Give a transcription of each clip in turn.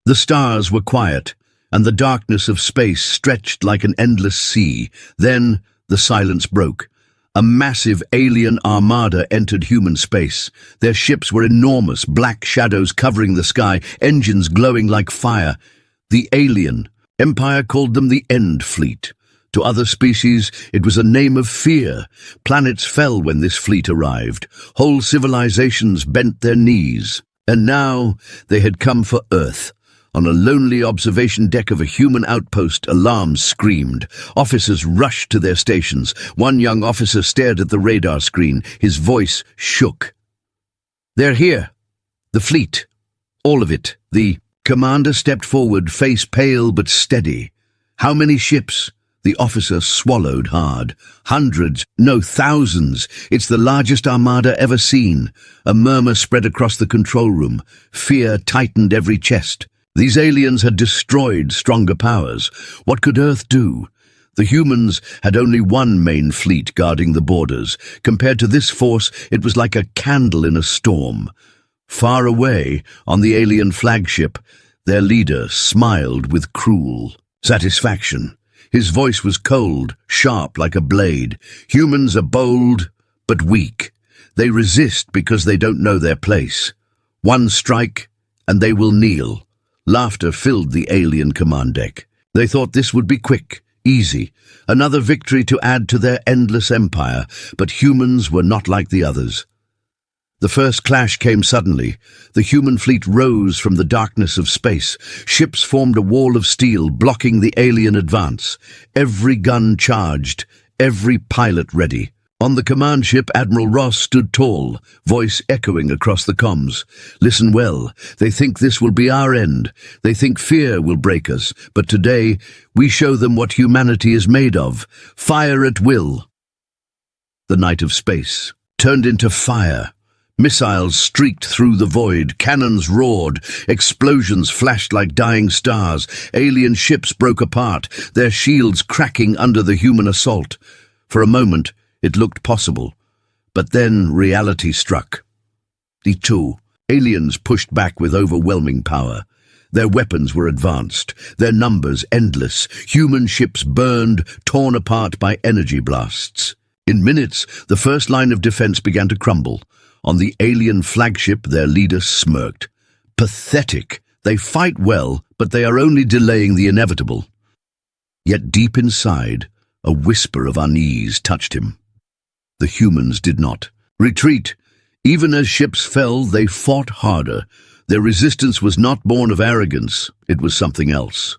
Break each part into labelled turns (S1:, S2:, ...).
S1: The stars were quiet, and the darkness of space stretched like an endless sea. Then the silence broke. A massive alien armada entered human space. Their ships were enormous, black shadows covering the sky, engines glowing like fire. The alien Empire called them the End Fleet. To other species, it was a name of fear. Planets fell when this fleet arrived. Whole civilizations bent their knees. And now they had come for Earth. On a lonely observation deck of a human outpost, alarms screamed. Officers rushed to their stations. One young officer stared at the radar screen. His voice shook. "They're here. The fleet. All of it." The commander stepped forward, face pale but steady. "How many ships?" The officer swallowed hard. "Hundreds, no, thousands. It's the largest armada ever seen." A murmur spread across the control room. Fear tightened every chest. These aliens had destroyed stronger powers. What could Earth do? The humans had only one main fleet guarding the borders. Compared to this force, it was like a candle in a storm. Far away, on the alien flagship, their leader smiled with cruel satisfaction. His voice was cold, sharp like a blade. Humans are bold, but weak. They resist because they don't know their place. One strike, and they will kneel. Laughter filled the alien command deck. They thought this would be quick, easy, another victory to add to their endless empire, but humans were not like the others. The first clash came suddenly. The human fleet rose from the darkness of space. Ships formed a wall of steel, blocking the alien advance. Every gun charged, every pilot ready. On the command ship, Admiral Ross stood tall, voice echoing across the comms. "Listen well. They think this will be our end. They think fear will break us. But today, we show them what humanity is made of. Fire at will." The night of space turned into fire. Missiles streaked through the void, cannons roared, explosions flashed like dying stars, alien ships broke apart, their shields cracking under the human assault. For a moment, it looked possible, but then reality struck. The two aliens pushed back with overwhelming power. Their weapons were advanced, their numbers endless, human ships burned, torn apart by energy blasts. In minutes, the first line of defense began to crumble. On the alien flagship, their leader smirked. Pathetic. They fight well, but they are only delaying the inevitable. Yet deep inside, a whisper of unease touched him. The humans did not retreat. Even as ships fell, they fought harder. Their resistance was not born of arrogance, it was something else.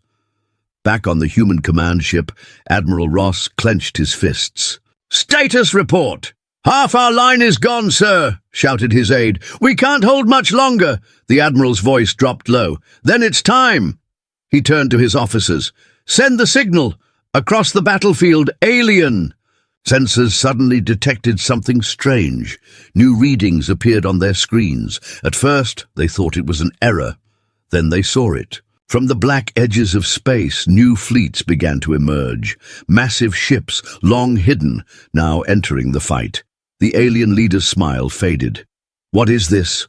S1: Back on the human command ship, Admiral Ross clenched his fists. "Status report!" "Half our line is gone, sir," shouted his aide. "We can't hold much longer." The Admiral's voice dropped low. "Then it's time." He turned to his officers. "Send the signal. Across the battlefield, alien." Sensors suddenly detected something strange. New readings appeared on their screens. At first, they thought it was an error. Then they saw it. From the black edges of space, new fleets began to emerge. Massive ships, long hidden, now entering the fight. The alien leader's smile faded. "What is this?"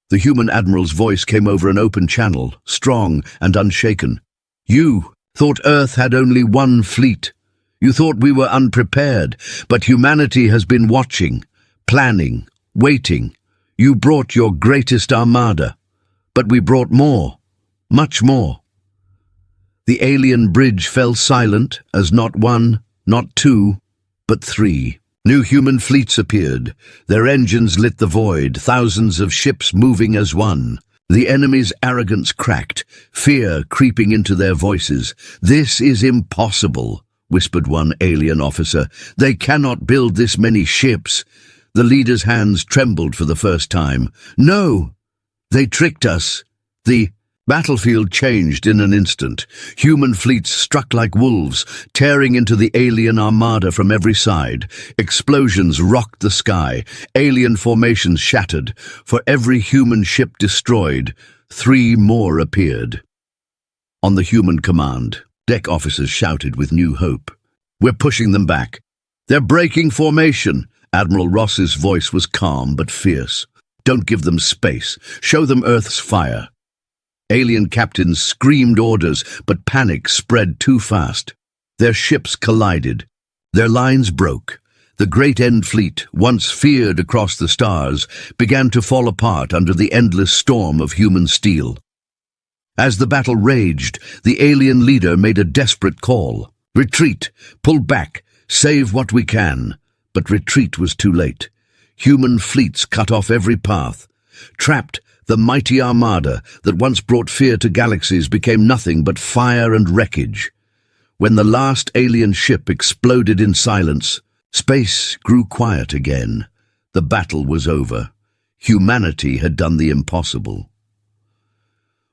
S1: The human admiral's voice came over an open channel, strong and unshaken. "You thought Earth had only one fleet. You thought we were unprepared, but humanity has been watching, planning, waiting. You brought your greatest armada, but we brought more, much more." The alien bridge fell silent as not one, not two, but three. New human fleets appeared. Their engines lit the void, thousands of ships moving as one. The enemy's arrogance cracked, fear creeping into their voices. "This is impossible," whispered one alien officer. "They cannot build this many ships." The leader's hands trembled for the first time. "No, they tricked us." The battlefield changed in an instant. Human fleets struck like wolves, tearing into the alien armada from every side. Explosions rocked the sky. Alien formations shattered. For every human ship destroyed, 3 more appeared. On the human command, deck officers shouted with new hope. "We're pushing them back. They're breaking formation." Admiral Ross's voice was calm but fierce. "Don't give them space. Show them Earth's fire." Alien captains screamed orders, but panic spread too fast. Their ships collided. Their lines broke. The great End Fleet, once feared across the stars, began to fall apart under the endless storm of human steel. As the battle raged, the alien leader made a desperate call. Retreat, pull back, save what we can. But retreat was too late. Human fleets cut off every path. Trapped, the mighty armada that once brought fear to galaxies became nothing but fire and wreckage. When the last alien ship exploded in silence, space grew quiet again. The battle was over. Humanity had done the impossible.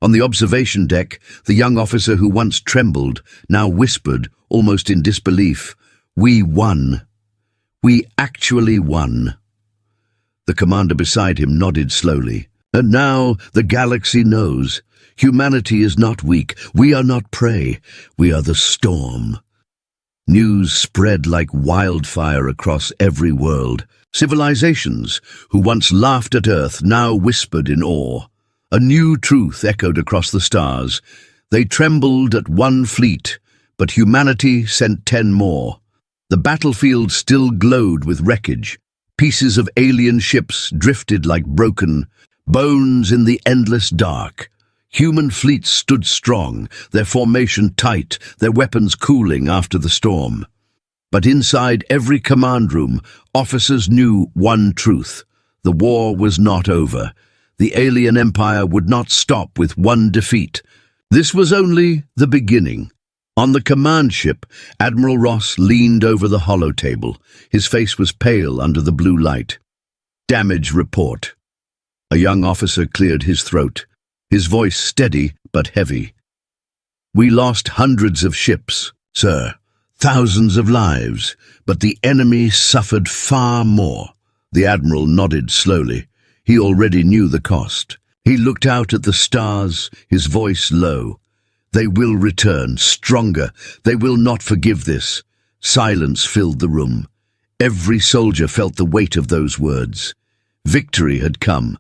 S1: On the observation deck, the young officer who once trembled now whispered, almost in disbelief, "We won. We actually won." The commander beside him nodded slowly. And now the galaxy knows. Humanity is not weak. We are not prey. We are the storm. News spread like wildfire across every world. Civilizations, who once laughed at Earth, now whispered in awe. A new truth echoed across the stars. They trembled at one fleet, but humanity sent 10 more. The battlefield still glowed with wreckage. Pieces of alien ships drifted like broken bones in the endless dark. Human fleets stood strong, their formation tight, their weapons cooling after the storm. But inside every command room, officers knew one truth. The war was not over. The alien empire would not stop with one defeat. This was only the beginning. On the command ship, Admiral Ross leaned over the holotable. His face was pale under the blue light. "Damage report." A young officer cleared his throat, his voice steady but heavy. "We lost hundreds of ships, sir, thousands of lives, but the enemy suffered far more." The admiral nodded slowly. He already knew the cost. He looked out at the stars, his voice low. "They will return, stronger. They will not forgive this." Silence filled the room. Every soldier felt the weight of those words. Victory had come,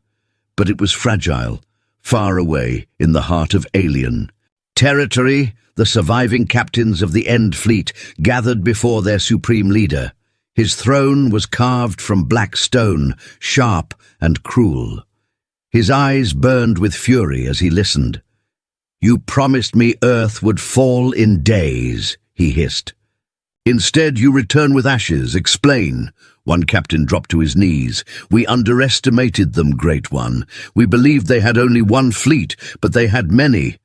S1: but it was fragile, far away in the heart of alien territory. The surviving captains of the End Fleet gathered before their supreme leader. His throne was carved from black stone, sharp and cruel. His eyes burned with fury as he listened. "You promised me Earth would fall in days," he hissed. "Instead, you return with ashes. Explain." One captain dropped to his knees. "We underestimated them, Great One. We believed they had only one fleet, but they had many.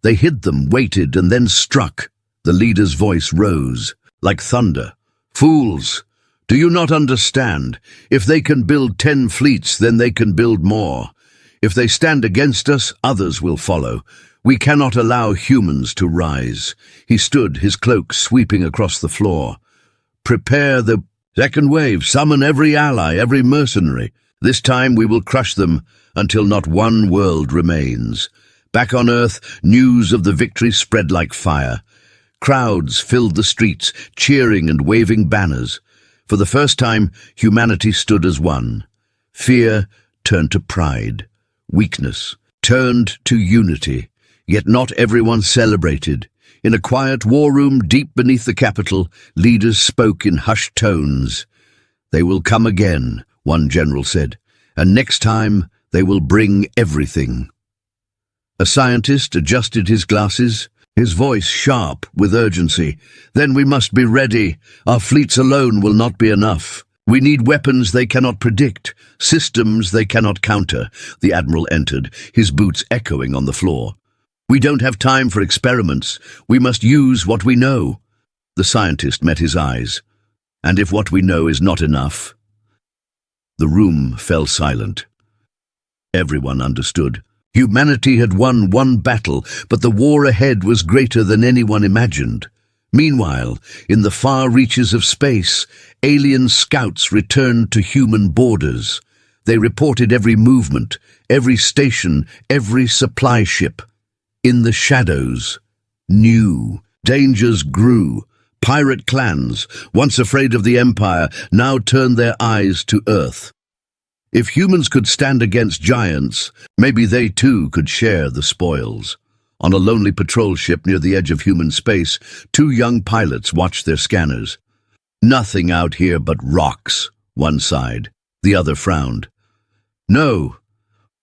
S1: They hid them, waited, and then struck." The leader's voice rose, like thunder. "Fools! Do you not understand? If they can build 10 fleets, then they can build more. If they stand against us, others will follow. We cannot allow humans to rise." He stood, his cloak sweeping across the floor. "Prepare the second wave. Summon every ally, every mercenary. This time we will crush them until not one world remains." Back on Earth, news of the victory spread like fire. Crowds filled the streets, cheering and waving banners. For the first time, humanity stood as one. Fear turned to pride. Weakness turned to unity. Yet not everyone celebrated. In a quiet war room deep beneath the capital, leaders spoke in hushed tones. "They will come again," one general said, "and next time they will bring everything." A scientist adjusted his glasses, his voice sharp with urgency. "Then we must be ready. Our fleets alone will not be enough. We need weapons they cannot predict, systems they cannot counter." The admiral entered, his boots echoing on the floor. "We don't have time for experiments. We must use what we know." The scientist met his eyes. "And if what we know is not enough?" The room fell silent. Everyone understood. Humanity had won one battle, but the war ahead was greater than anyone imagined. Meanwhile, in the far reaches of space, alien scouts returned to human borders. They reported every movement, every station, every supply ship. In the shadows, new dangers grew. Pirate clans, once afraid of the Empire, now turned their eyes to Earth. If humans could stand against giants, maybe they too could share the spoils. On a lonely patrol ship near the edge of human space, two young pilots watched their scanners. "Nothing out here but rocks," one sighed. The other frowned. "No.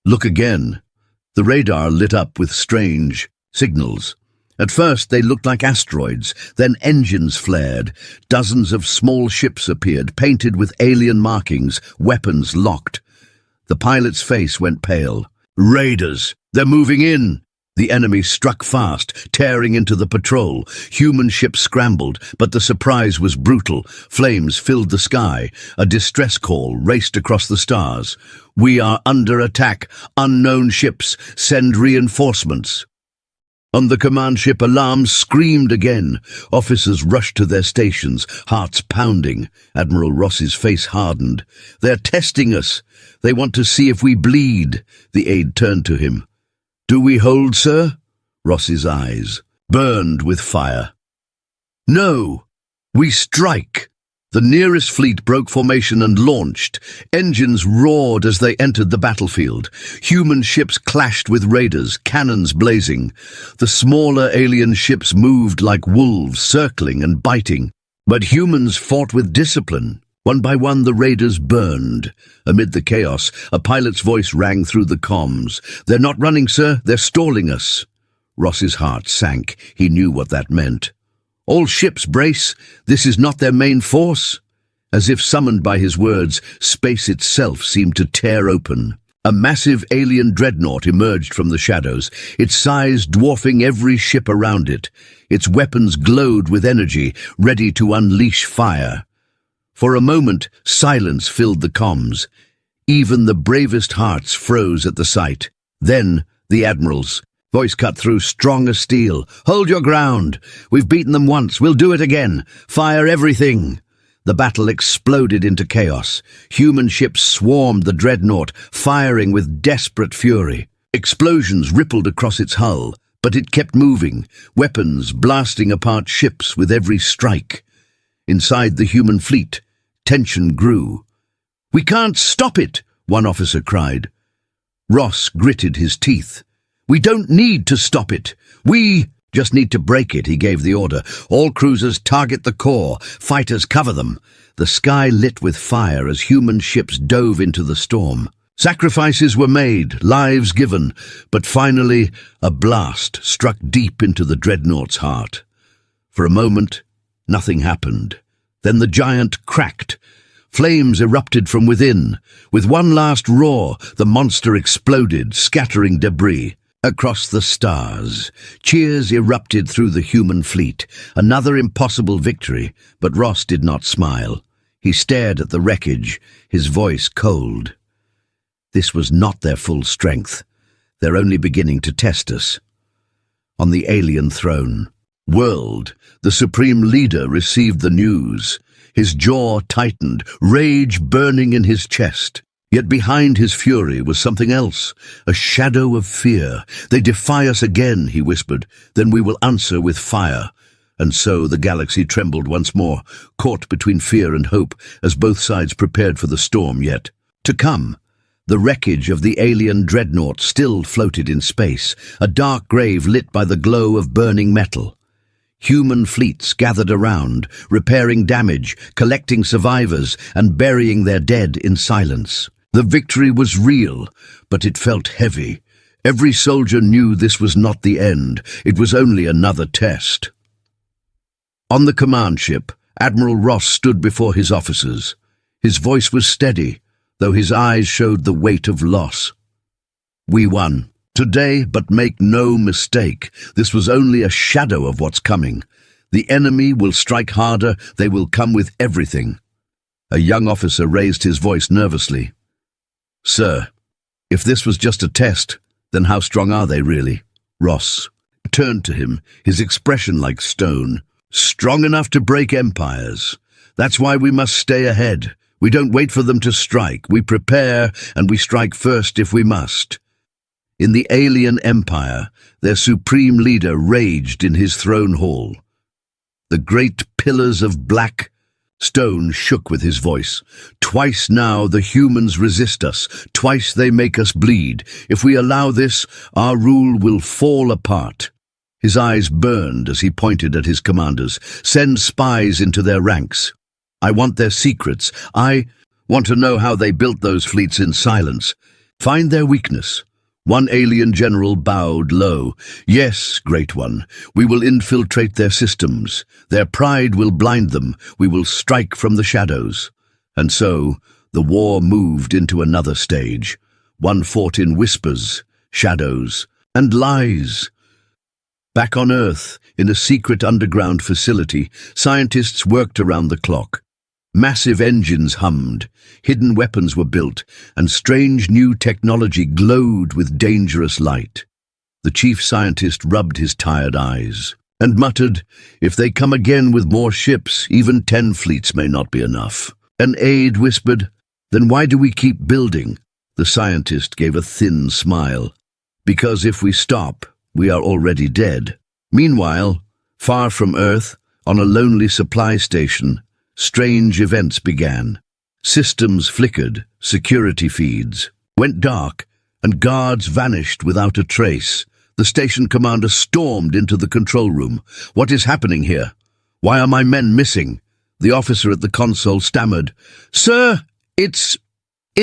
S1: Look again." The radar lit up with strange signals. At first they looked like asteroids, then engines flared. Dozens of small ships appeared, painted with alien markings, weapons locked. The pilot's face went pale. "Raiders! They're moving in!" The enemy struck fast, tearing into the patrol. Human ships scrambled, but the surprise was brutal. Flames filled the sky. A distress call raced across the stars. "We are under attack. Unknown ships. Send reinforcements." On the command ship, alarms screamed again. Officers rushed to their stations, hearts pounding. Admiral Ross's face hardened. "They're testing us. They want to see if we bleed." The aide turned to him. "Do we hold, sir?" Ross's eyes burned with fire. "No, we strike." The nearest fleet broke formation and launched. Engines roared as they entered the battlefield. Human ships clashed with raiders, cannons blazing. The smaller alien ships moved like wolves, circling and biting. But humans fought with discipline. One by one, the raiders burned. Amid the chaos, a pilot's voice rang through the comms. "They're not running, sir. They're stalling us." Ross's heart sank. He knew what that meant. "All ships brace. This is not their main force." As if summoned by his words, space itself seemed to tear open. A massive alien dreadnought emerged from the shadows, its size dwarfing every ship around it. Its weapons glowed with energy, ready to unleash fire. For a moment, silence filled the comms. Even the bravest hearts froze at the sight. Then, the admiral's voice cut through strong as steel. "Hold your ground. We've beaten them once. We'll do it again. Fire everything." The battle exploded into chaos. Human ships swarmed the dreadnought, firing with desperate fury. Explosions rippled across its hull, but it kept moving, weapons blasting apart ships with every strike. Inside the human fleet, tension grew. "We can't stop it," one officer cried. Ross gritted his teeth. "We don't need to stop it. We just need to break it," he gave the order. "All cruisers target the core. Fighters cover them." The sky lit with fire as human ships dove into the storm. Sacrifices were made, lives given, but finally a blast struck deep into the dreadnought's heart. For a moment, nothing happened. Then the giant cracked. Flames erupted from within. With one last roar, the monster exploded, scattering debris. Across the stars, cheers erupted through the human fleet. Another impossible victory, but Ross did not smile. He stared at the wreckage, his voice cold. This was not their full strength. They're only beginning to test us. On the alien throne, World, the supreme leader, received the news. His jaw tightened, rage burning in his chest. Yet behind his fury was something else, a shadow of fear. "They defy us again," he whispered. "Then we will answer with fire." And so the galaxy trembled once more, caught between fear and hope, as both sides prepared for the storm yet to come. The wreckage of the alien dreadnought still floated in space, a dark grave lit by the glow of burning metal. Human fleets gathered around, repairing damage, collecting survivors, and burying their dead in silence. The victory was real, but it felt heavy. Every soldier knew this was not the end. It was only another test. On the command ship, Admiral Ross stood before his officers. His voice was steady, though his eyes showed the weight of loss. "We won today, but make no mistake, this was only a shadow of what's coming. The enemy will strike harder. They will come with everything." A young officer raised his voice nervously. "Sir, if this was just a test, then how strong are they really?" Ross turned to him, his expression like stone. "Strong enough to break empires. That's why we must stay ahead. We don't wait for them to strike. We prepare, and we strike first if we must." In the alien empire, their supreme leader raged in his throne hall. The great pillars of black Stone shook with his voice. Twice now the humans resist us. Twice they make us bleed. If we allow this, our rule will fall apart. His eyes burned as he pointed at his commanders. Send spies into their ranks. I want their secrets. I want to know how they built those fleets in silence. Find their weakness. One alien general bowed low. Yes, Great One, we will infiltrate their systems. Their pride will blind them. We will strike from the shadows. And so, the war moved into another stage. One fought in whispers, shadows, and lies. Back on Earth, in a secret underground facility, scientists worked around the clock. Massive engines hummed, hidden weapons were built, and strange new technology glowed with dangerous light. The chief scientist rubbed his tired eyes and muttered, "If they come again with more ships, even 10 fleets may not be enough." An aide whispered, "Then why do we keep building?" The scientist gave a thin smile. "Because if we stop, we are already dead." Meanwhile, far from Earth, on a lonely supply station, strange events began. Systems flickered, security feeds went dark, and guards vanished without a trace. The station commander stormed into the control room. "What is happening here? Why are my men missing?" The officer at the console stammered, "Sir, it's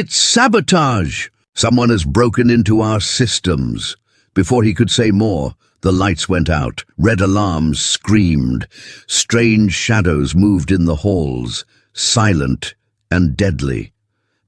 S1: sabotage. Someone has broken into our systems." Before he could say more, the lights went out. Red alarms screamed. Strange shadows moved in the halls, silent and deadly.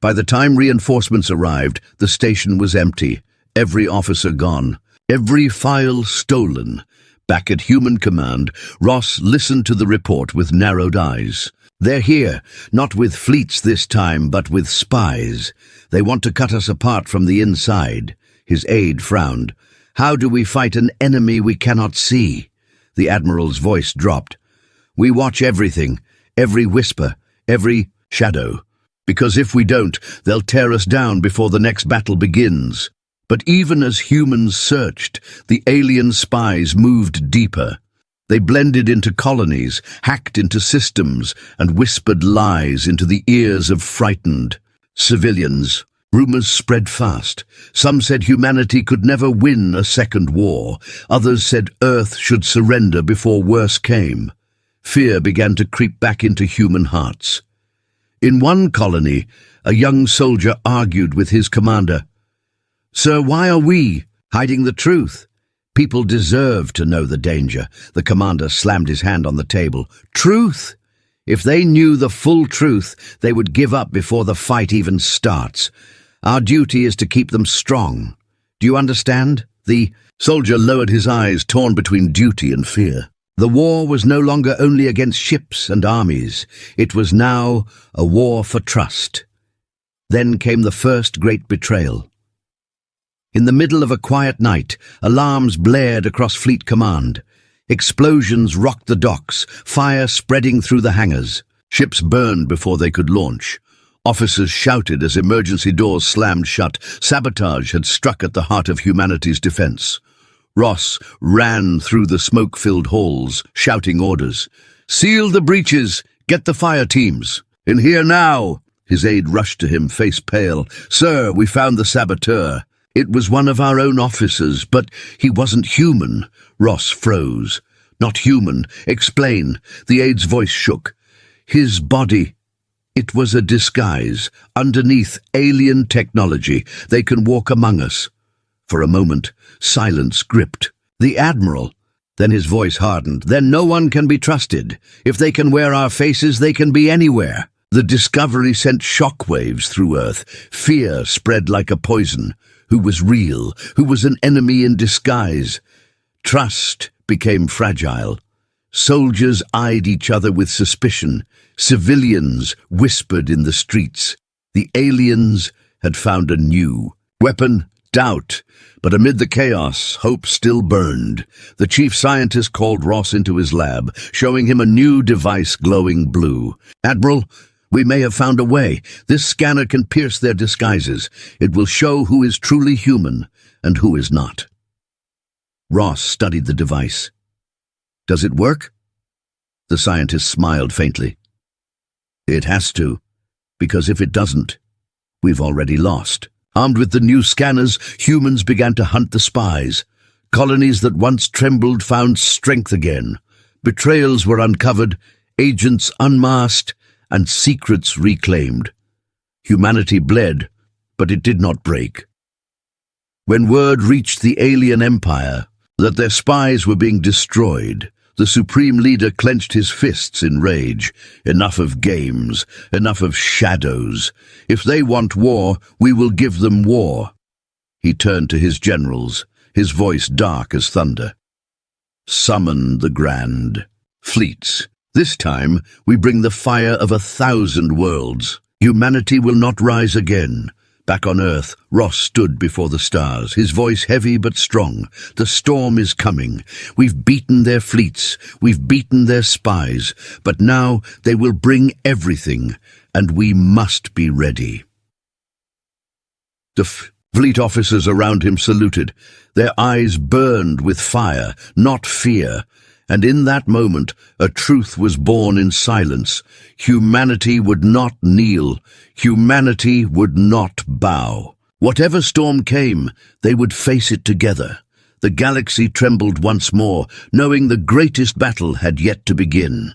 S1: By the time reinforcements arrived, the station was empty. Every officer gone. Every file stolen. Back at Human Command, Ross listened to the report with narrowed eyes. "They're here, not with fleets this time, but with spies. They want to cut us apart from the inside." His aide frowned. "How do we fight an enemy we cannot see?" The Admiral's voice dropped. "We watch everything, every whisper, every shadow. Because if we don't, they'll tear us down before the next battle begins." But even as humans searched, the alien spies moved deeper. They blended into colonies, hacked into systems, and whispered lies into the ears of frightened civilians. Rumors spread fast. Some said humanity could never win a second war. Others said Earth should surrender before worse came. Fear began to creep back into human hearts. In one colony, a young soldier argued with his commander. "Sir, why are we hiding the truth? People deserve to know the danger." The commander slammed his hand on the table. "Truth? If they knew the full truth, they would give up before the fight even starts. Our duty is to keep them strong. Do you understand?" The soldier lowered his eyes, torn between duty and fear. The war was no longer only against ships and armies. It was now a war for trust. Then came the first great betrayal. In the middle of a quiet night, alarms blared across Fleet Command. Explosions rocked the docks, fire spreading through the hangars. Ships burned before they could launch. Officers shouted as emergency doors slammed shut. Sabotage had struck at the heart of humanity's defense. Ross ran through the smoke-filled halls, shouting orders. "Seal the breaches! Get the fire teams! In here now!" His aide rushed to him, face pale. "Sir, we found the saboteur. It was one of our own officers, but he wasn't human." Ross froze. "Not human. Explain." The aide's voice shook. "His body. It was a disguise. Underneath alien technology. They can walk among us." For a moment, silence gripped. "The Admiral." Then his voice hardened. "Then no one can be trusted. If they can wear our faces, they can be anywhere." The discovery sent shockwaves through Earth. Fear spread like a poison. Who was real? Who was an enemy in disguise? Trust became fragile. Soldiers eyed each other with suspicion. Civilians whispered in the streets. The aliens had found a new weapon, doubt. But amid the chaos, hope still burned. The chief scientist called Ross into his lab, showing him a new device glowing blue. "Admiral, we may have found a way. This scanner can pierce their disguises. It will show who is truly human and who is not." Ross studied the device. "Does it work?" The scientist smiled faintly. It has to, because if it doesn't, we've already lost. Armed with the new scanners, humans began to hunt the spies. Colonies that once trembled found strength again. Betrayals were uncovered, agents unmasked, and secrets reclaimed. Humanity bled, but it did not break. When word reached the alien empire that their spies were being destroyed, the supreme leader clenched his fists in rage. Enough of games, enough of shadows. If they want war, we will give them war. He turned to his generals, his voice dark as thunder. Summon the grand fleets. This time, we bring the fire of 1,000 worlds. Humanity will not rise again. Back on Earth, Ross stood before the stars, his voice heavy but strong. The storm is coming. We've beaten their fleets. We've beaten their spies. But now they will bring everything, and we must be ready. The fleet officers around him saluted. Their eyes burned with fire, not fear. And in that moment, a truth was born in silence. Humanity would not kneel. Humanity would not bow. Whatever storm came, they would face it together. The galaxy trembled once more, knowing the greatest battle had yet to begin.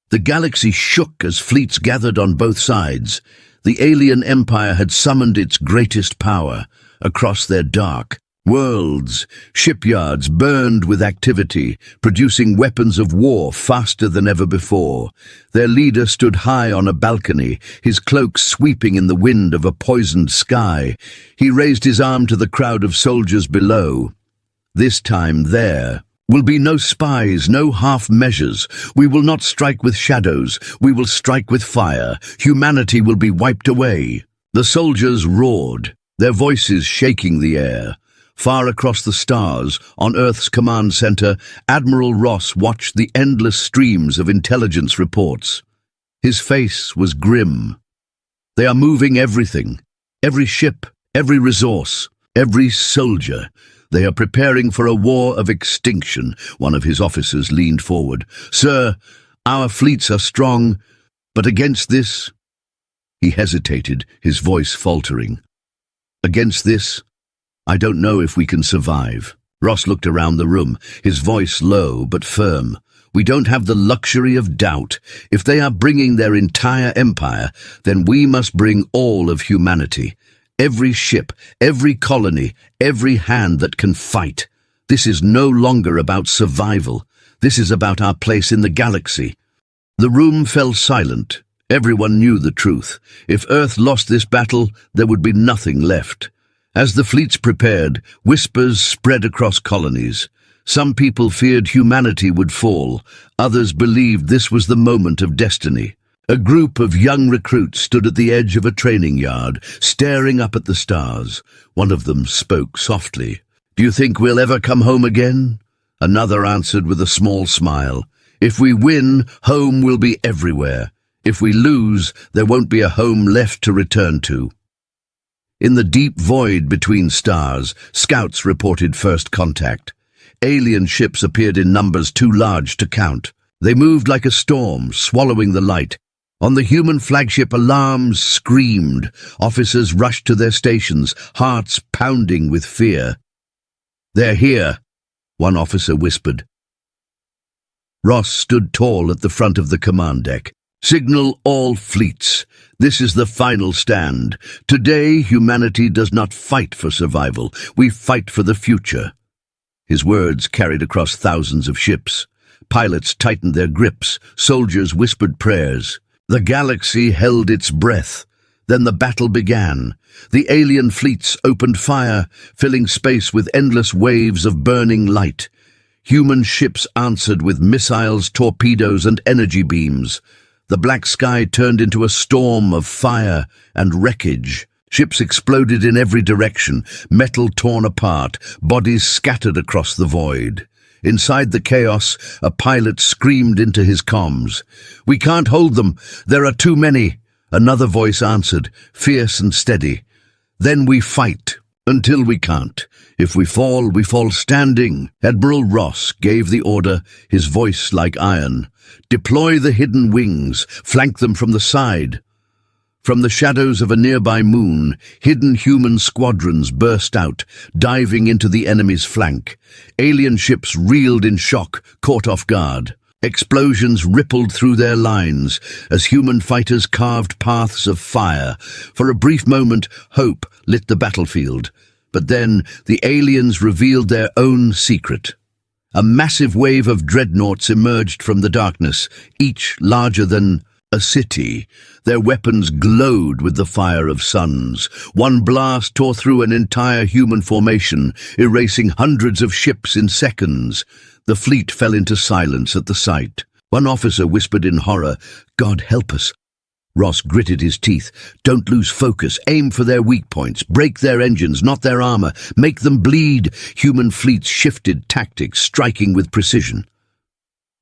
S1: The galaxy shook as fleets gathered on both sides. The alien empire had summoned its greatest power. Across their dark worlds, shipyards burned with activity, producing weapons of war faster than ever before. Their leader stood high on a balcony, his cloak sweeping in the wind of a poisoned sky. He raised his arm to the crowd of soldiers below. This time there will be no spies, no half measures. We will not strike with shadows. We will strike with fire. Humanity will be wiped away. The soldiers roared, their voices shaking the air. Far across the stars, on Earth's command center, Admiral Ross watched the endless streams of intelligence reports. His face was grim. They are moving everything. Every ship, every resource, every soldier. They are preparing for a war of extinction. One of his officers leaned forward. Sir, our fleets are strong, but against this... He hesitated, his voice faltering. Against this... I don't know if we can survive. Ross looked around the room, his voice low but firm. We don't have the luxury of doubt. If they are bringing their entire empire, then we must bring all of humanity. Every ship, every colony, every hand that can fight. This is no longer about survival. This is about our place in the galaxy. The room fell silent. Everyone knew the truth. If Earth lost this battle, there would be nothing left. As the fleets prepared, whispers spread across colonies. Some people feared humanity would fall. Others believed this was the moment of destiny. A group of young recruits stood at the edge of a training yard, staring up at the stars. One of them spoke softly. Do you think we'll ever come home again? Another answered with a small smile. If we win, home will be everywhere. If we lose, there won't be a home left to return to. In the deep void between stars, scouts reported first contact. Alien ships appeared in numbers too large to count. They moved like a storm, swallowing the light. On the human flagship, alarms screamed. Officers rushed to their stations, hearts pounding with fear. They're here, one officer whispered. Ross stood tall at the front of the command deck. Signal all fleets. This is the final stand. Today, humanity does not fight for survival. We fight for the future. His words carried across thousands of ships. Pilots tightened their grips. Soldiers whispered prayers. The galaxy held its breath. Then the battle began. The alien fleets opened fire, filling space with endless waves of burning light. Human ships answered with missiles, torpedoes, and energy beams. The black sky turned into a storm of fire and wreckage. Ships exploded in every direction, metal torn apart, bodies scattered across the void. Inside the chaos, a pilot screamed into his comms. "We can't hold them. There are too many." Another voice answered, fierce and steady. "Then we fight. Until we can't. If we fall standing. Admiral Ross gave the order, his voice like iron. Deploy the hidden wings, flank them from the side. From the shadows of a nearby moon, hidden human squadrons burst out, diving into the enemy's flank. Alien ships reeled in shock, caught off guard. Explosions rippled through their lines as human fighters carved paths of fire. For a brief moment, hope lit the battlefield. But then the aliens revealed their own secret. A massive wave of dreadnoughts emerged from the darkness, each larger than a city. Their weapons glowed with the fire of suns. One blast tore through an entire human formation, erasing hundreds of ships in seconds. The fleet fell into silence at the sight. One officer whispered in horror, "God help us." Ross gritted his teeth. "Don't lose focus. Aim for their weak points. Break their engines, not their armor. Make them bleed." Human fleets shifted tactics, striking with precision.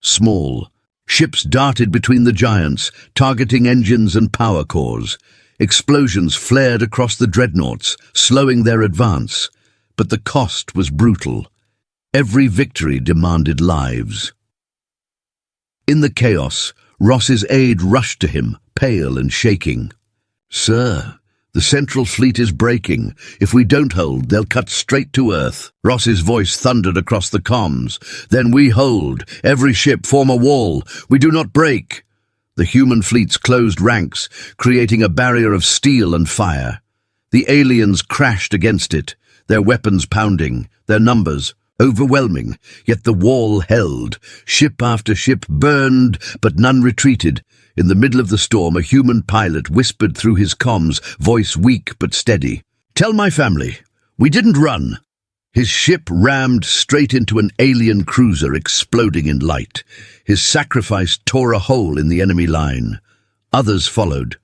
S1: Small ships darted between the giants, targeting engines and power cores. Explosions flared across the dreadnoughts, slowing their advance. But the cost was brutal. Every victory demanded lives. In the chaos, Ross's aide rushed to him, pale and shaking. "Sir, the Central Fleet is breaking. If we don't hold, they'll cut straight to Earth." Ross's voice thundered across the comms. "Then we hold. Every ship form a wall. We do not break." The human fleets closed ranks, creating a barrier of steel and fire. The aliens crashed against it, their weapons pounding, their numbers overwhelming, yet the wall held. Ship after ship burned, but none retreated. In the middle of the storm, a human pilot whispered through his comms, voice weak but steady. "Tell my family, we didn't run." His ship rammed straight into an alien cruiser, exploding in light. His sacrifice tore a hole in the enemy line. Others followed.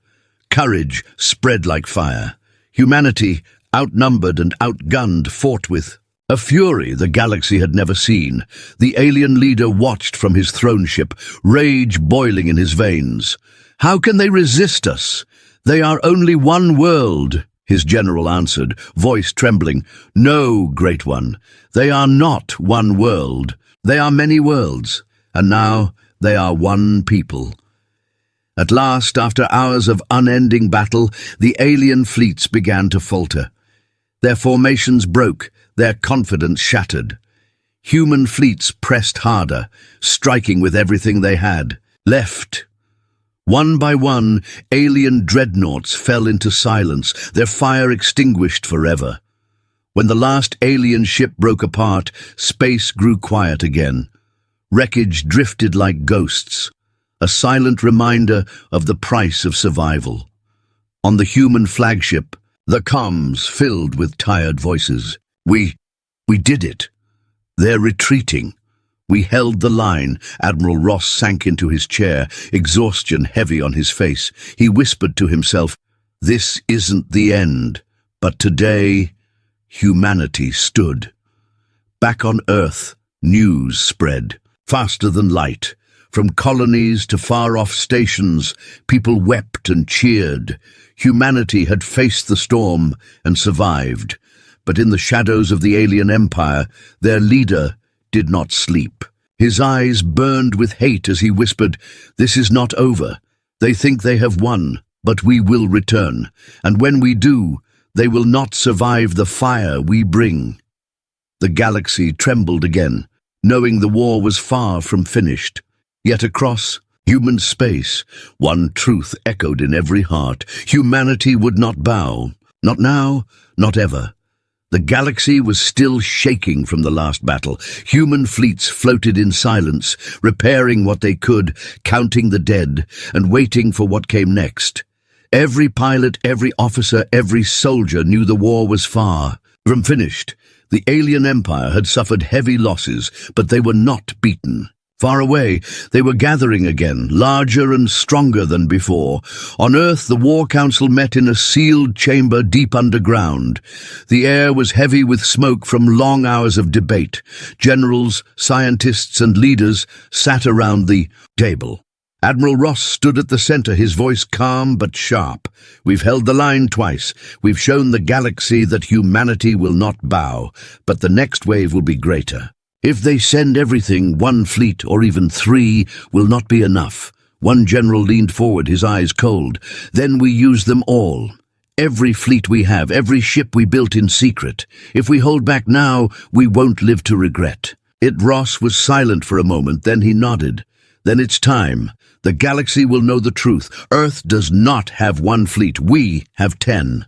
S1: Courage spread like fire. Humanity, outnumbered and outgunned, fought with a fury the galaxy had never seen. The alien leader watched from his throne ship, rage boiling in his veins. "How can they resist us? They are only one world," his general answered, voice trembling. "No, Great One, they are not one world. They are many worlds, and now they are one people." At last, after hours of unending battle, the alien fleets began to falter. Their formations broke, their confidence shattered. Human fleets pressed harder, striking with everything they had left. One by one, alien dreadnoughts fell into silence, their fire extinguished forever. When the last alien ship broke apart, space grew quiet again. Wreckage drifted like ghosts, a silent reminder of the price of survival. On the human flagship, the comms filled with tired voices. We did it. They're retreating." We held the line." Admiral Ross sank into his chair, exhaustion heavy on his face. He whispered to himself, "This isn't the end." But today, humanity stood. Back on Earth, news spread, faster than light. From colonies to far-off stations, people wept and cheered. Humanity had faced the storm and survived. But in the shadows of the alien empire, their leader did not sleep. His eyes burned with hate as he whispered, "This is not over. They think they have won, but we will return. And when we do, they will not survive the fire we bring." The galaxy trembled again, knowing the war was far from finished. Yet across human space, one truth echoed in every heart. Humanity would not bow. Not now, not ever. The galaxy was still shaking from the last battle. Human fleets floated in silence, repairing what they could, counting the dead, and waiting for what came next. Every pilot, every officer, every soldier knew the war was far from finished. The alien empire had suffered heavy losses, but they were not beaten. Far away, they were gathering again, larger and stronger than before. On Earth, the War Council met in a sealed chamber deep underground. The air was heavy with smoke from long hours of debate. Generals, scientists, and leaders sat around the table. Admiral Ross stood at the center, his voice calm but sharp. "We've held the line twice. We've shown the galaxy that humanity will not bow, but the next wave will be greater. If they send everything, 1 fleet or even 3 will not be enough." One general leaned forward, his eyes cold. "Then we use them all. Every fleet we have, every ship we built in secret. If we hold back now, we won't live to regret." Ross was silent for a moment, then he nodded. "Then it's time. The galaxy will know the truth. Earth does not have 1 fleet. We have 10.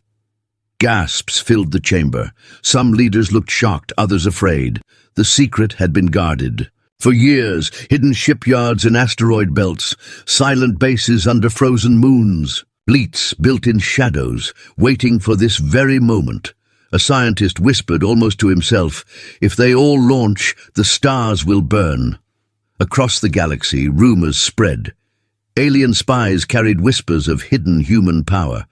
S1: Gasps filled the chamber. Some leaders looked shocked, others afraid. The secret had been guarded. For years, hidden shipyards in asteroid belts, silent bases under frozen moons, fleets built in shadows, waiting for this very moment. A scientist whispered almost to himself, "If they all launch, the stars will burn." Across the galaxy, rumors spread. Alien spies carried whispers of hidden human power.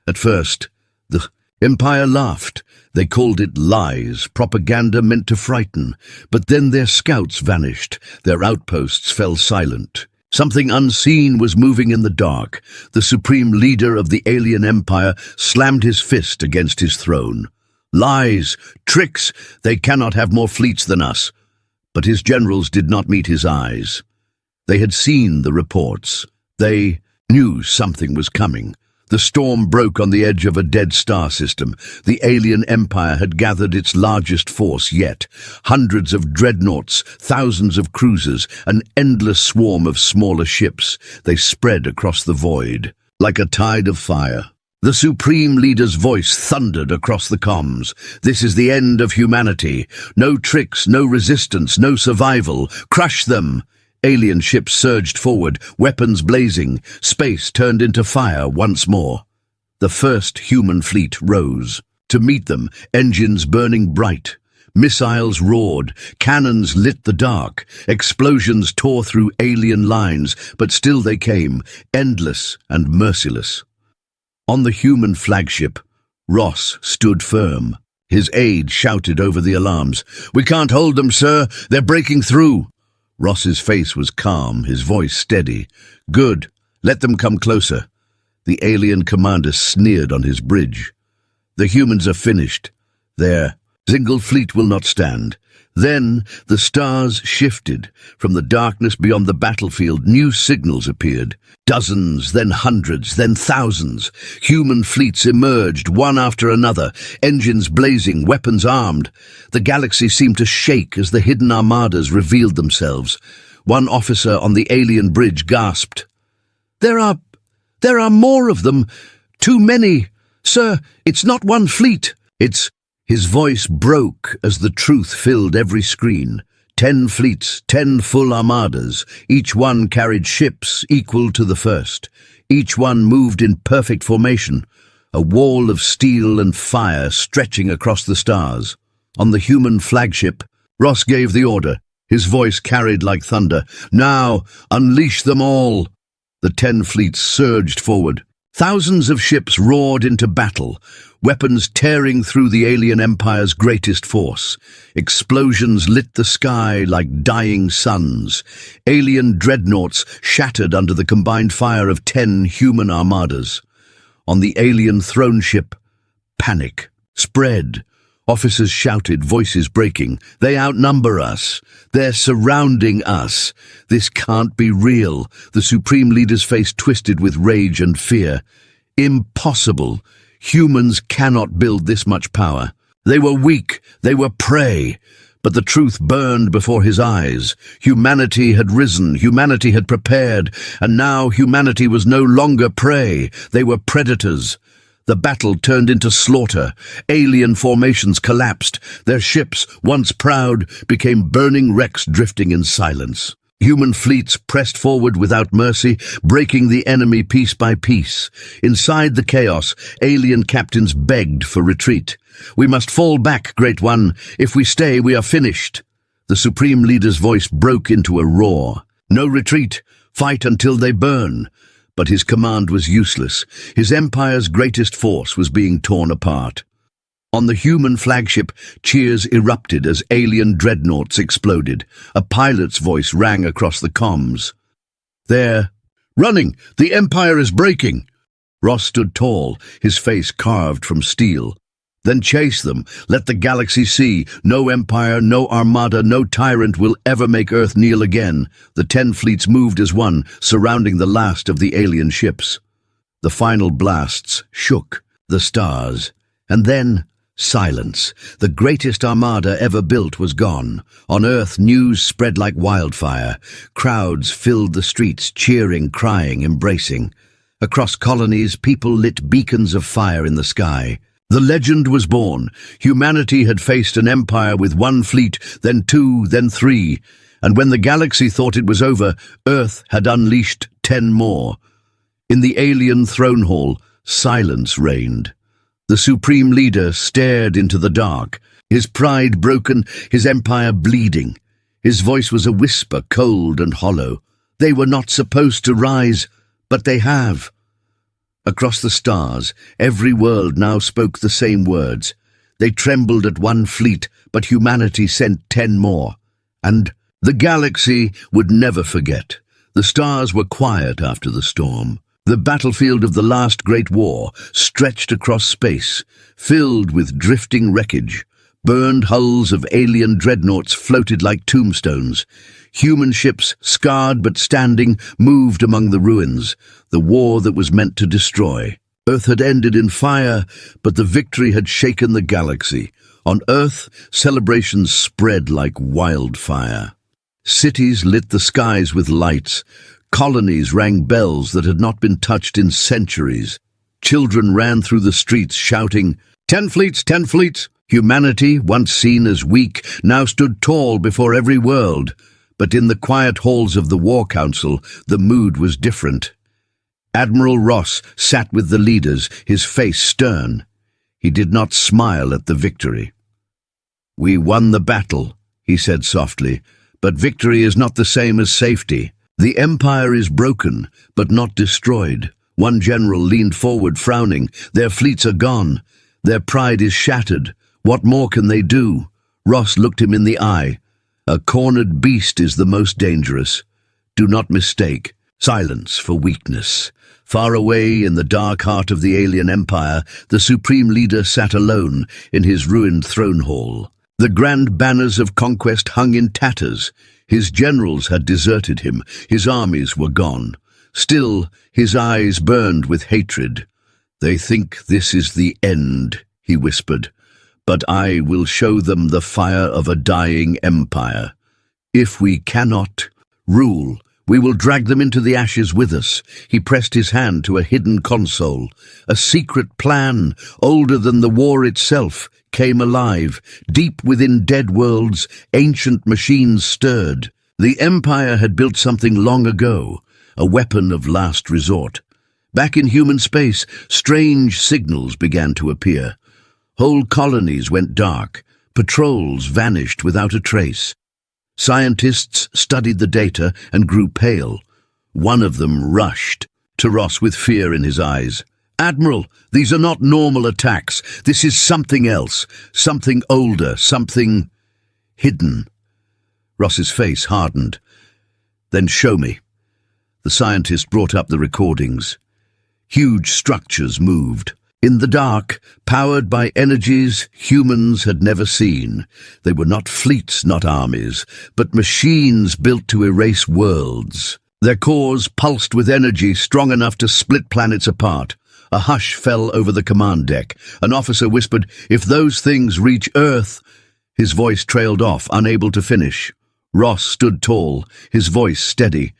S1: At first, the Empire laughed. They called it lies, propaganda meant to frighten. But then their scouts vanished. Their outposts fell silent. Something unseen was moving in the dark. The supreme leader of the alien empire slammed his fist against his throne. "Lies! Tricks! They cannot have more fleets than us." But his generals did not meet his eyes. They had seen the reports. They knew something was coming. The storm broke on the edge of a dead star system. The alien empire had gathered its largest force yet. Hundreds of dreadnoughts, thousands of cruisers, an endless swarm of smaller ships. They spread across the void, like a tide of fire. The supreme leader's voice thundered across the comms. "This is the end of humanity. No tricks, no resistance, no survival. Crush them!" Alien ships surged forward, weapons blazing. Space turned into fire once more. The first human fleet rose. To meet them, engines burning bright. Missiles roared, cannons lit the dark. Explosions tore through alien lines, but still they came, endless and merciless. On the human flagship, Ross stood firm. His aide shouted over the alarms, "We can't hold them, sir. They're breaking through." Ross's face was calm, his voice steady. "Good. Let them come closer." The alien commander sneered on his bridge. "The humans are finished. Their single fleet will not stand." Then the stars shifted. From the darkness beyond the battlefield, new signals appeared. Dozens, then hundreds, then thousands. Human fleets emerged, one after another, engines blazing, weapons armed. The galaxy seemed to shake as the hidden armadas revealed themselves. One officer on the alien bridge gasped, There are more of them. Too many. Sir, it's not 1 fleet. It's..." His voice broke as the truth filled every screen. 10 fleets, 10 full armadas. Each one carried ships equal to the first. Each one moved in perfect formation, a wall of steel and fire stretching across the stars. On the human flagship, Ross gave the order. His voice carried like thunder. "Now, unleash them all!" The 10 fleets surged forward. Thousands of ships roared into battle, weapons tearing through the alien empire's greatest force. Explosions lit the sky like dying suns. Alien dreadnoughts shattered under the combined fire of 10 human armadas. On the alien throne ship, panic spread. Officers shouted, voices breaking, "They outnumber us. They're surrounding us. This can't be real." The supreme leader's face twisted with rage and fear. "Impossible. Humans cannot build this much power. They were weak. They were prey." But the truth burned before his eyes. Humanity had risen, humanity had prepared, and now humanity was no longer prey. They were predators. The battle turned into slaughter. Alien formations collapsed. Their ships, once proud, became burning wrecks drifting in silence. Human fleets pressed forward without mercy, breaking the enemy piece by piece. Inside the chaos, alien captains begged for retreat. "We must fall back, Great One. If we stay, we are finished." The supreme leader's voice broke into a roar. "No retreat. Fight until they burn." But his command was useless. His empire's greatest force was being torn apart. On the human flagship, cheers erupted as alien dreadnoughts exploded. A pilot's voice rang across the comms. "They're Running! The Empire is breaking! Ross stood tall, his face carved from steel. Then chase them. Let the galaxy see. No empire, no armada, no tyrant will ever make Earth kneel again. The 10 fleets moved as one, surrounding the last of the alien ships. The final blasts shook the stars. And then silence. The greatest armada ever built was gone. On Earth, news spread like wildfire. Crowds filled the streets, cheering, crying, embracing. Across colonies, people lit beacons of fire in the sky. The legend was born. Humanity had faced an empire with 1 fleet, then 2, then 3. And when the galaxy thought it was over, Earth had unleashed 10 more. In the alien throne hall, silence reigned. The supreme leader stared into the dark, his pride broken, his empire bleeding. His voice was a whisper, cold and hollow. They were not supposed to rise, but they have. Across the stars, every world now spoke the same words. They trembled at 1 fleet, but humanity sent 10 more. And the galaxy would never forget. The stars were quiet after the storm. The battlefield of the last great war stretched across space, filled with drifting wreckage. Burned hulls of alien dreadnoughts floated like tombstones. Human ships, scarred but standing, moved among the ruins, the war that was meant to destroy. Earth had ended in fire, but the victory had shaken the galaxy. On Earth, celebrations spread like wildfire. Cities lit the skies with lights. Colonies rang bells that had not been touched in centuries. Children ran through the streets shouting, 10 fleets, 10 fleets! Humanity, once seen as weak, now stood tall before every world. But in the quiet halls of the War Council, the mood was different. Admiral Ross sat with the leaders, his face stern. He did not smile at the victory. "We won the battle," he said softly, "but victory is not the same as safety. The Empire is broken, but not destroyed." One general leaned forward, frowning. "Their fleets are gone. Their pride is shattered. What more can they do?" Ross looked him in the eye. "A cornered beast is the most dangerous. Do not mistake silence for weakness." Far away in the dark heart of the alien empire, the supreme leader sat alone in his ruined throne hall. The grand banners of conquest hung in tatters. His generals had deserted him. His armies were gone. Still, his eyes burned with hatred. "They think this is the end," he whispered. "But I will show them the fire of a dying empire. If we cannot rule, we will drag them into the ashes with us." He pressed his hand to a hidden console. A secret plan, older than the war itself, came alive. Deep within dead worlds, ancient machines stirred. The Empire had built something long ago, a weapon of last resort. Back in human space, strange signals began to appear. Whole colonies went dark. Patrols vanished without a trace. Scientists studied the data and grew pale. One of them rushed to Ross with fear in his eyes. "Admiral, these are not normal attacks. This is something else, something older, something hidden." Ross's face hardened. "Then show me." The scientist brought up the recordings. Huge structures moved. In the dark, powered by energies humans had never seen. They were not fleets, not armies, but machines built to erase worlds. Their cores pulsed with energy strong enough to split planets apart. A hush fell over the command deck. An officer whispered, "If those things reach Earth—" His voice trailed off, unable to finish. Ross stood tall, his voice steady.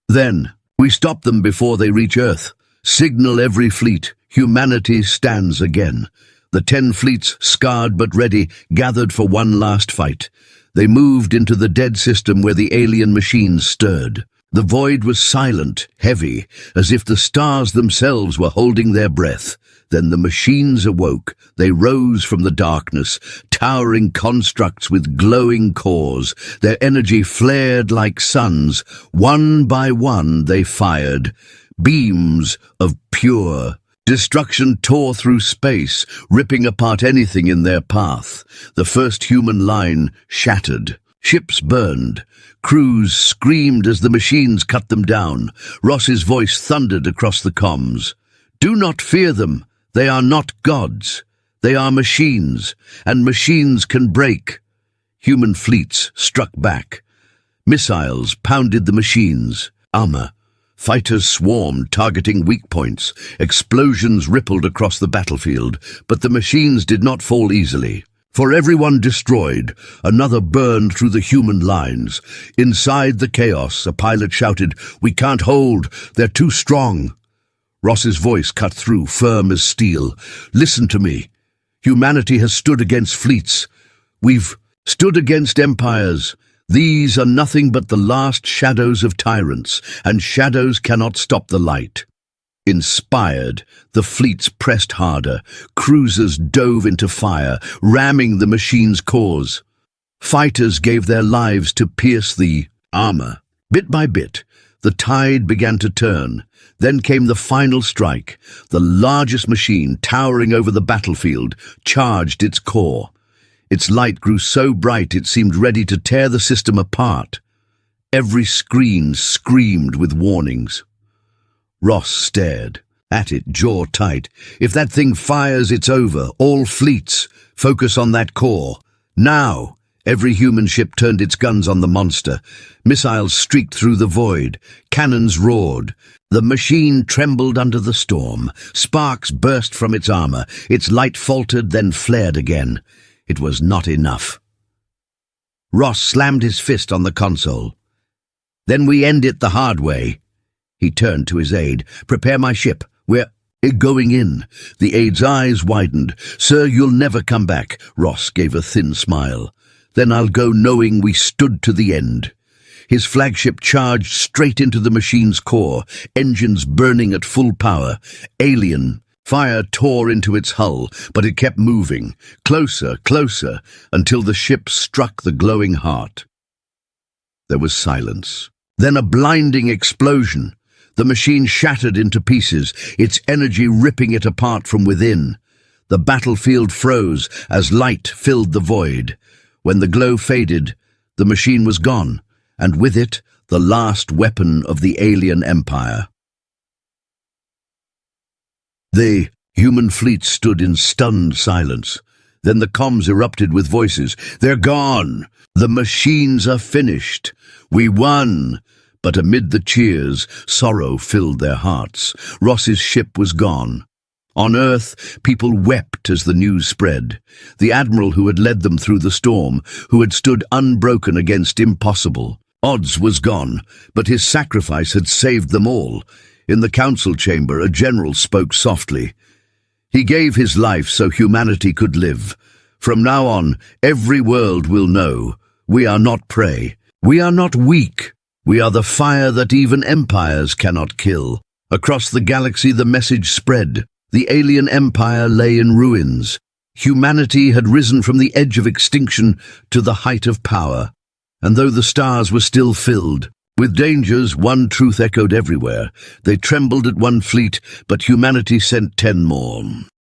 S1: "Then, we stop them before they reach Earth. Signal every fleet. Humanity stands again." The 10 fleets, scarred but ready, gathered for one last fight. They moved into the dead system where the alien machines stirred. The void was silent, heavy, as if the stars themselves were holding their breath. Then the machines awoke. They rose from the darkness, towering constructs with glowing cores. Their energy flared like suns. One by one they fired. Beams of pure destruction tore through space, ripping apart anything in their path. The first human line shattered. Ships burned. Crews screamed as the machines cut them down. Ross's voice thundered across the comms. "Do not fear them. They are not gods. They are machines, and machines can break." Human fleets struck back. Missiles pounded the machines. Armor. Fighters swarmed, targeting weak points. Explosions rippled across the battlefield, but the machines did not fall easily. For every one destroyed, another burned through the human lines. Inside the chaos, a pilot shouted, "We can't hold. They're too strong." Ross's voice cut through, firm as steel. "Listen to me. Humanity has stood against fleets. We've stood against empires. These are nothing but the last shadows of tyrants, and shadows cannot stop the light." Inspired, the fleets pressed harder. Cruisers dove into fire, ramming the machine's cores. Fighters gave their lives to pierce the armor. Bit by bit, the tide began to turn. Then came the final strike. The largest machine, towering over the battlefield, charged its core. Its light grew so bright it seemed ready to tear the system apart. Every screen screamed with warnings. Ross stared at it, jaw tight. "If that thing fires, it's over. All fleets, focus on that core. Now!" Every human ship turned its guns on the monster. Missiles streaked through the void. Cannons roared. The machine trembled under the storm. Sparks burst from its armor. Its light faltered, then flared again. It was not enough. Ross slammed his fist on the console. "Then we end it the hard way." He turned to his aide. "Prepare my ship. We're going in." The aide's eyes widened. "Sir, you'll never come back." Ross gave a thin smile. "Then I'll go knowing we stood to the end." His flagship charged straight into the machine's core, engines burning at full power. Alien fire tore into its hull, but it kept moving, closer, closer, until the ship struck the glowing heart. There was silence. Then a blinding explosion. The machine shattered into pieces, its energy ripping it apart from within. The battlefield froze as light filled the void. When the glow faded, the machine was gone, and with it, the last weapon of the alien empire. The human fleet stood in stunned silence. Then the comms erupted with voices. "They're gone! The machines are finished! We won!" But amid the cheers, sorrow filled their hearts. Ross's ship was gone. On Earth, people wept as the news spread. The admiral who had led them through the storm, who had stood unbroken against impossible odds, was gone, but his sacrifice had saved them all. In the council chamber, a general spoke softly. "He gave his life so humanity could live. From now on, every world will know. We are not prey. We are not weak. We are the fire that even empires cannot kill." Across the galaxy, the message spread. The alien empire lay in ruins. Humanity had risen from the edge of extinction to the height of power. And though the stars were still filled with dangers, one truth echoed everywhere. They trembled at one fleet, but humanity sent 10 more.